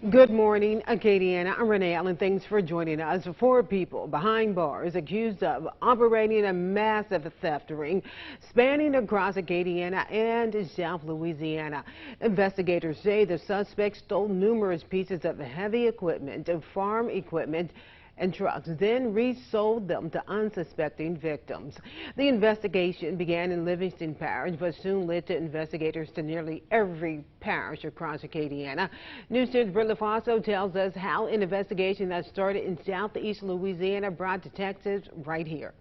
Good morning, Acadiana. I'm Renee Allen. Thanks for joining us. 4 people behind bars accused of operating a massive theft ring spanning across Acadiana and South Louisiana. Investigators say the suspects stole numerous pieces of heavy equipment, farm equipment, and trucks, then resold them to unsuspecting victims. The investigation began in Livingston Parish, but soon led to investigators to nearly every parish across Acadiana. News 10's Britt LaFaso tells us how an investigation that started in southeast Louisiana brought detectives right here.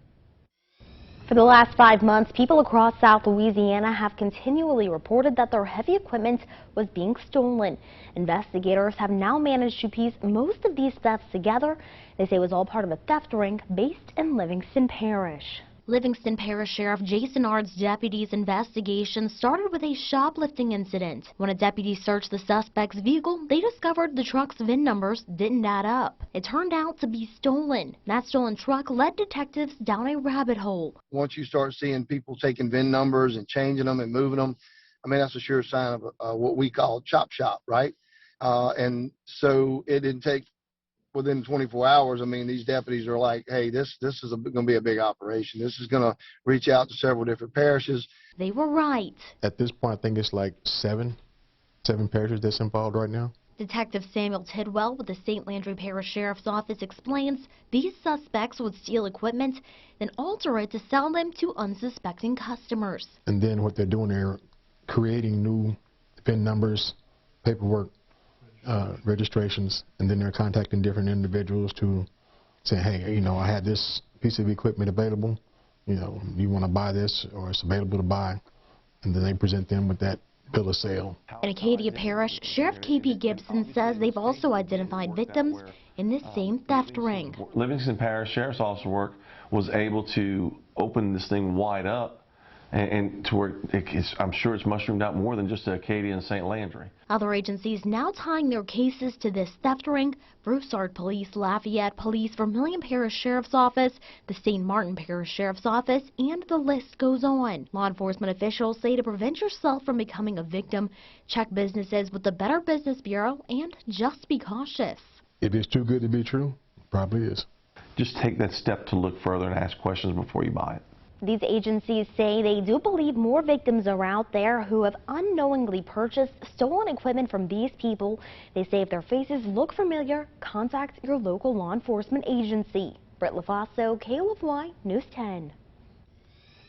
For the last 5 months, people across South Louisiana have continually reported that their heavy equipment was being stolen. Investigators have now managed to piece most of these thefts together. They say it was all part of a theft ring based in Livingston Parish. Livingston Parish Sheriff Jason Ard's deputies' investigation started with a shoplifting incident. When a deputy searched the suspect's vehicle, they discovered the truck's VIN numbers didn't add up. It turned out to be stolen. That stolen truck led detectives down a rabbit hole. Once you start seeing people taking VIN numbers and changing them and moving them, I mean, that's a sure sign of what we call chop shop, right? And so it didn't take within 24 hours. I mean, these deputies are like, hey, this is going to be a big operation. This is going to reach out to several different parishes. They were right. At this point, I think it's like seven parishes that's involved right now. Detective Samuel Tidwell with the St. Landry Parish Sheriff's Office explains these suspects would steal equipment, then alter it to sell them to unsuspecting customers. And then what they're doing, they're creating new VIN numbers, paperwork, registrations, and then they're contacting different individuals to say, hey, I had this piece of equipment available, you want to buy this, or it's available to buy, and then they present them with that bill of sale. In Acadia Parish, Sheriff K.P. Gibson says they've also identified victims in this same theft ring. Livingston Parish Sheriff's Office work was able to open this thing wide up and to where I'm sure it's mushroomed out more than just Acadia and St. Landry. Other agencies now tying their cases to this theft ring: Broussard Police, Lafayette Police, Vermilion Parish Sheriff's Office, the St. Martin Parish Sheriff's Office, and the list goes on. Law enforcement officials say to prevent yourself from becoming a victim, check businesses with the Better Business Bureau and just be cautious. If it's too good to be true, it probably is. Just take that step to look further and ask questions before you buy it. These agencies say they do believe more victims are out there who have unknowingly purchased stolen equipment from these people. They say if their faces look familiar, contact your local law enforcement agency. Britt LaFaso, KLFY News 10.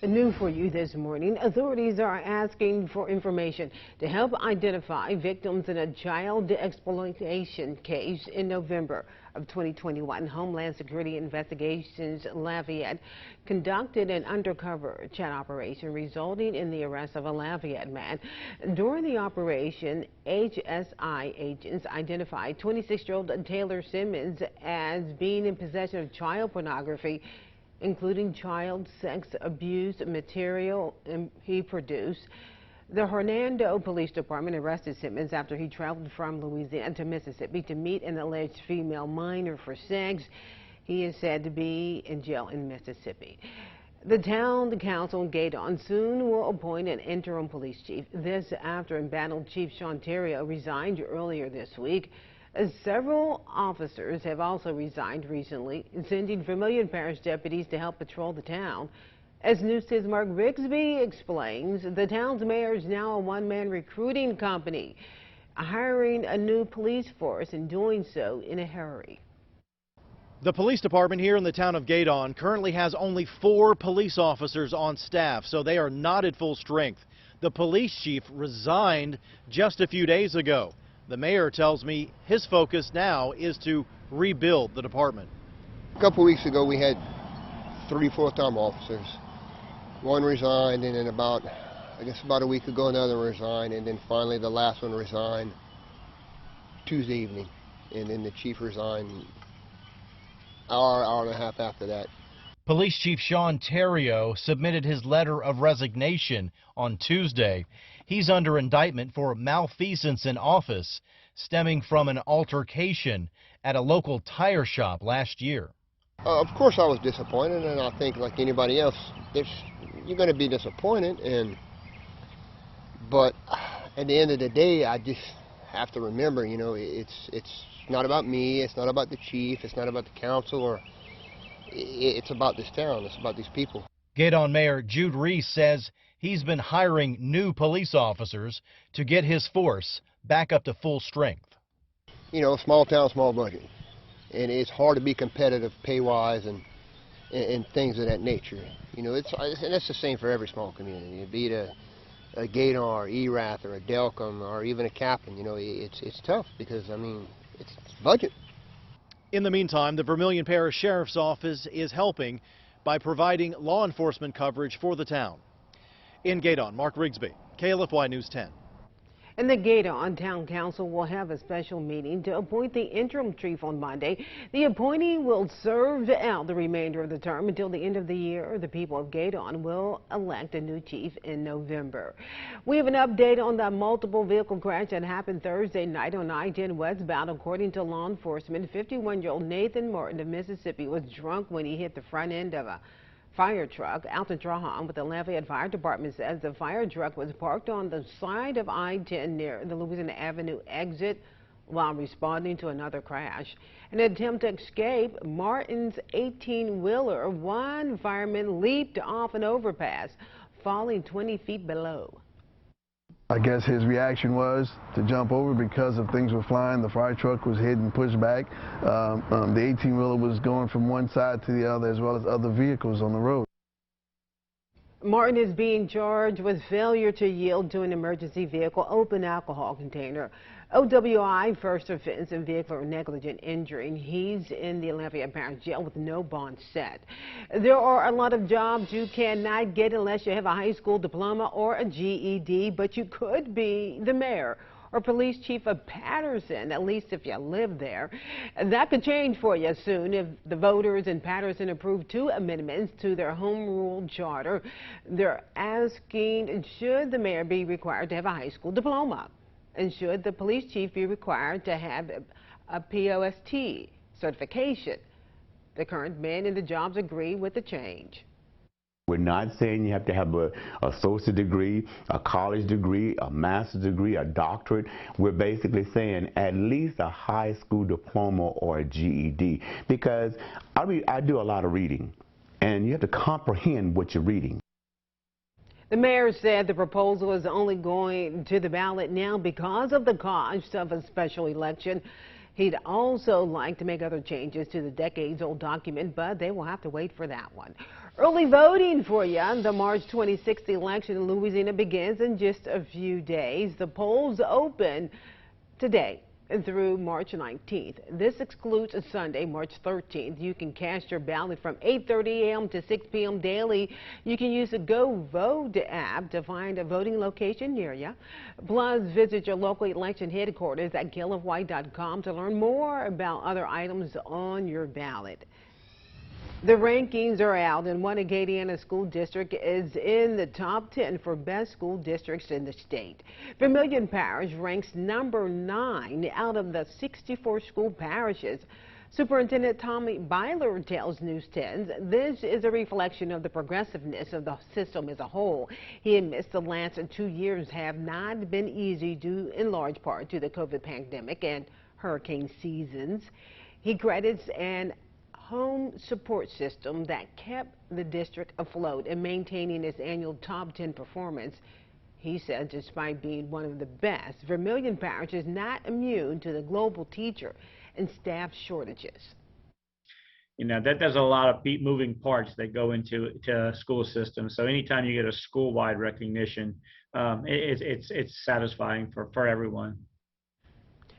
New for you this morning, authorities are asking for information to help identify victims in a child exploitation case in November of 2021. Homeland Security Investigations Lafayette conducted an undercover chat operation resulting in the arrest of a Lafayette man. During the operation, HSI agents identified 26-year-old Taylor Simmons as being in possession of child pornography, including child sex abuse material he produced. The Hernando Police Department arrested Simmons after he traveled from Louisiana to Mississippi to meet an alleged female minor for sex. He is said to be in jail in Mississippi. The town council in Gaydon soon will appoint an interim police chief. This after embattled Chief Sean Terrio resigned earlier this week. Several officers have also resigned recently, sending Vermilion Parish deputies to help patrol the town. As News 10's Mark Rigsby explains, the town's mayor is now a one-man recruiting company, hiring a new police force and doing so in a hurry. The police department here in the town of Gaydon currently has only 4 police officers on staff, so they are not at full strength. The police chief resigned just a few days ago. The mayor tells me his focus now is to rebuild the department. A couple weeks ago we had 3 full-time officers. One resigned, and then about a week ago another resigned, and then finally the last one resigned Tuesday evening, and then the chief resigned hour and a half after that. Police Chief Sean Terrio submitted his letter of resignation on Tuesday. He's under indictment for malfeasance in office stemming from an altercation at a local tire shop last year. Of course I was disappointed, and I think like anybody else, you're going to be disappointed, but at the end of the day, I have to remember, you know, it's not about me, it's not about the chief, it's not about the council, or it's about this town, it's about these people. Gueydan Mayor Jude Reese says he's been hiring new police officers to get his force back up to full strength. You know, small town, small budget, and it's hard to be competitive pay-wise and things of that nature. You know, and that's the same for every small community, be it a Gueydan or Erath or a Delcom or even a Kaplan. You know, it's tough because, I mean, it's budget. In the meantime, the Vermilion Parish Sheriff's Office is helping by providing law enforcement coverage for the town. In Gueydan, Mark Rigsby, KLFY News 10. And the Gueydan Town Council will have a special meeting to appoint the interim chief on Monday. The appointee will serve out the remainder of the term until the end of the year. The people of Gueydan will elect a new chief in November. We have an update on the multiple vehicle crash that happened Thursday night on I-10 westbound. According to law enforcement, 51-year-old Nathan Martin of Mississippi was drunk when he hit the front end of a fire truck. Alton Trahan with the Lafayette Fire Department says the fire truck was parked on the side of I-10 near the Louisiana Avenue exit while responding to another crash. In an attempt to escape Martin's 18-wheeler, one fireman leaped off an overpass, falling 20 feet below. I guess his reaction was to jump over because of things were flying. The fire truck was hit and pushed back. The 18-wheeler was going from one side to the other, as well as other vehicles on the road. Martin is being charged with failure to yield to an emergency vehicle open alcohol container. OWI, first offense and vehicular negligent injury. He's in the Lafayette Parish Jail with no bond set. There are a lot of jobs you cannot get unless you have a high school diploma or a GED, but you could be the mayor or police chief of Patterson, at least if you live there. That could change for you soon if the voters in Patterson approve 2 amendments to their home rule charter. They're asking, should the mayor be required to have a high school diploma? And should the police chief be required to have a POST certification? The current men in the jobs agree with the change. We're not saying you have to have an associate degree, a college degree, a master's degree, a doctorate. We're basically saying at least a high school diploma or a GED, because I do a lot of reading, and you have to comprehend what you're reading. The mayor said the proposal is only going to the ballot now because of the cost of a special election. He'd also like to make other changes to the decades-old document, but they will have to wait for that one. Early voting for you. The March 26th election in Louisiana begins in just a few days. The polls open today through March 19th. This excludes a Sunday, March 13th. You can cast your ballot from 8:30 a.m. to 6 p.m. daily. You can use the Go Vote app to find a voting location near you. Plus, visit your local election headquarters at KLFY.com to learn more about other items on your ballot. The rankings are out, and one Acadiana school district is in the top 10 for best school districts in the state. Vermilion Parish ranks number 9 out of the 64 school parishes. Superintendent Tommy Byler tells News 10 this is a reflection of the progressiveness of the system as a whole. He admits the last 2 years have not been easy due in large part to the COVID pandemic and hurricane seasons. He credits an home support system that kept the district afloat and maintaining its annual top 10 performance. He said despite being one of the best, Vermilion Parish is not immune to the global teacher and staff shortages. You know, there's a lot of moving parts that go into a school system. So anytime you get a school-wide recognition, it's satisfying for everyone.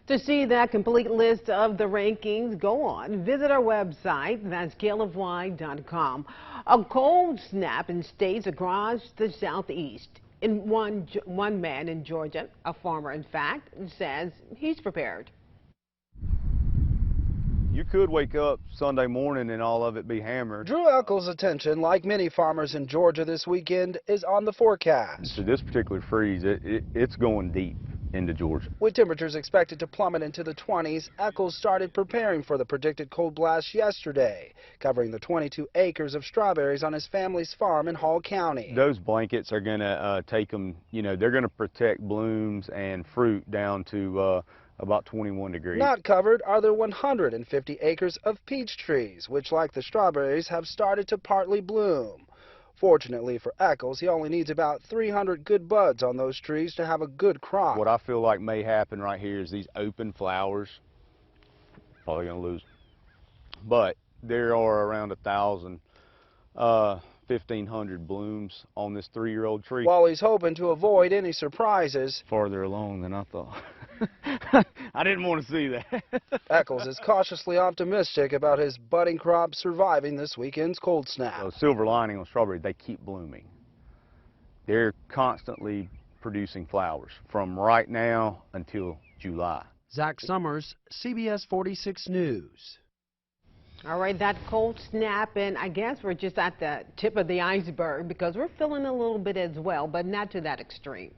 To see that complete list of the rankings, go on, visit our website, that's KLFY.com. A cold snap in states across the southeast. In one man in Georgia, a farmer in fact, says he's prepared. You could wake up Sunday morning and all of it be hammered. Drew Elko's attention, like many farmers in Georgia this weekend, is on the forecast. So this particular freeze, it's going deep. into Georgia. With temperatures expected to plummet into the 20s, Eccles started preparing for the predicted cold blast yesterday, covering the 22 acres of strawberries on his family's farm in Hall County. Those blankets are going to take them, they're going to protect blooms and fruit down to about 21 degrees. Not covered are the 150 acres of peach trees, which, like the strawberries, have started to partly bloom. Fortunately for Eccles, he only needs about 300 good buds on those trees to have a good crop. What I feel like may happen right here is these open flowers, probably going to lose. But there are around 1,000, 1,500 blooms on this 3-year-old tree. While he's hoping to avoid any surprises, Farther along than I thought. I didn't want to see that. Eccles is cautiously optimistic about his budding crop surviving this weekend's cold snap. So silver lining on strawberries, they keep blooming. They're constantly producing flowers from right now until July. Zach Summers, CBS 46 News. All right, that cold snap, and I guess we're just at the tip of the iceberg because we're feeling a little bit as well, but not to that extreme.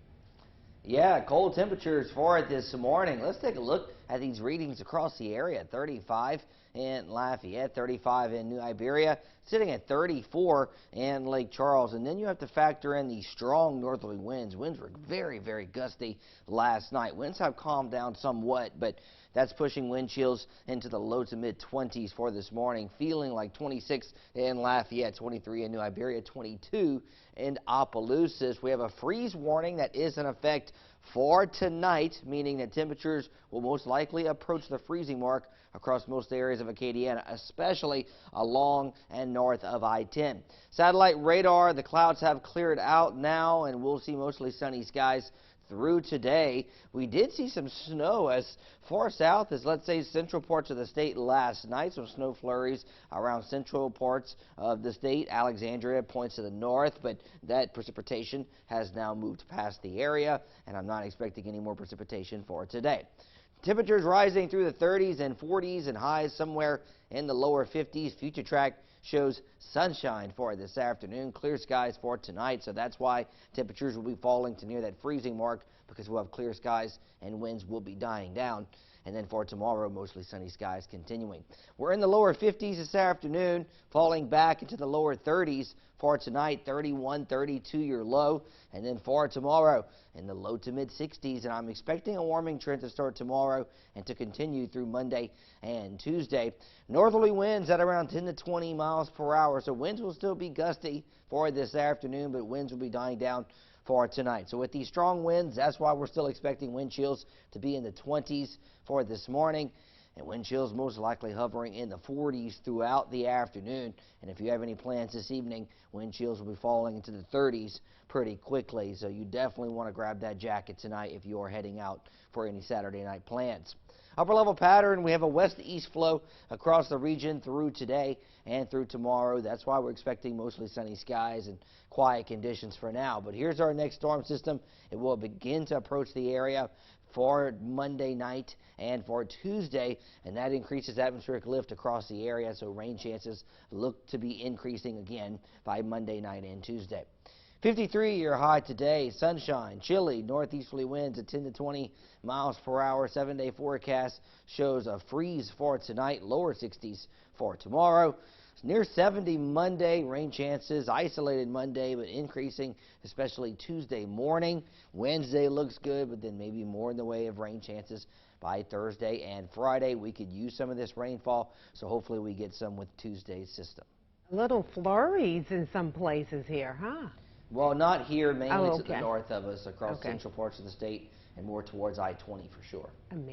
Yeah, cold temperatures for it this morning. Let's take a look at these readings across the area. 35 in Lafayette, 35 in New Iberia, sitting at 34 in Lake Charles. And then you have to factor in the strong northerly winds. Winds were very, very gusty last night. Winds have calmed down somewhat, but that's pushing wind chills into the low to mid 20s for this morning, feeling like 26 in Lafayette, 23 in New Iberia, 22 in Opelousas. We have a freeze warning that is in effect for tonight, meaning that temperatures will most likely approach the freezing mark across most areas of Acadiana, especially along and north of I-10. Satellite radar, the clouds have cleared out now, and we'll see mostly sunny skies through today. We did see some snow as far south as, let's say, central parts of the state last night. Some snow flurries around central parts of the state. Alexandria points to the north, but that precipitation has now moved past the area, and I'm not expecting any more precipitation for today. Temperatures rising through the 30s and 40s and highs somewhere in the lower 50s. Future Track shows sunshine for this afternoon, clear skies for tonight, so that's why temperatures will be falling to near that freezing mark, because we'll have clear skies and winds will be dying down. And then for tomorrow, mostly sunny skies continuing. We're in the lower 50s this afternoon, falling back into the lower 30s for tonight, 31, 32 your low. And then for tomorrow, in the low to mid 60s. And I'm expecting a warming trend to start tomorrow and to continue through Monday and Tuesday. Northerly winds at around 10 to 20 miles per hour. So winds will still be gusty for this afternoon, but winds will be dying down for tonight. So with these strong winds, that's why we're still expecting wind chills to be in the 20s for this morning, and wind chills most likely hovering in the 40s throughout the afternoon. And if you have any plans this evening, wind chills will be falling into the 30s pretty quickly. So you definitely want to grab that jacket tonight if you are heading out for any Saturday night plans. Upper level pattern, we have a west-east flow across the region through today and through tomorrow. That's why we're expecting mostly sunny skies and quiet conditions for now. But here's our next storm system. It will begin to approach the area for Monday night and for Tuesday, and that increases atmospheric lift across the area, so rain chances look to be increasing again by Monday night and Tuesday. 53 your high today, sunshine, chilly, northeasterly winds at 10 to 20 miles per hour. 7-day forecast shows a freeze for tonight, lower 60s for tomorrow. Near 70 Monday, rain chances isolated Monday, but increasing especially Tuesday morning. Wednesday looks good, but then maybe more in the way of rain chances by Thursday and Friday. We could use some of this rainfall, so hopefully we get some with Tuesday's system. Little flurries in some places here, huh? Well, not here, mainly to the north of us, across central parts of the state and more towards I-20 for sure. Amazing.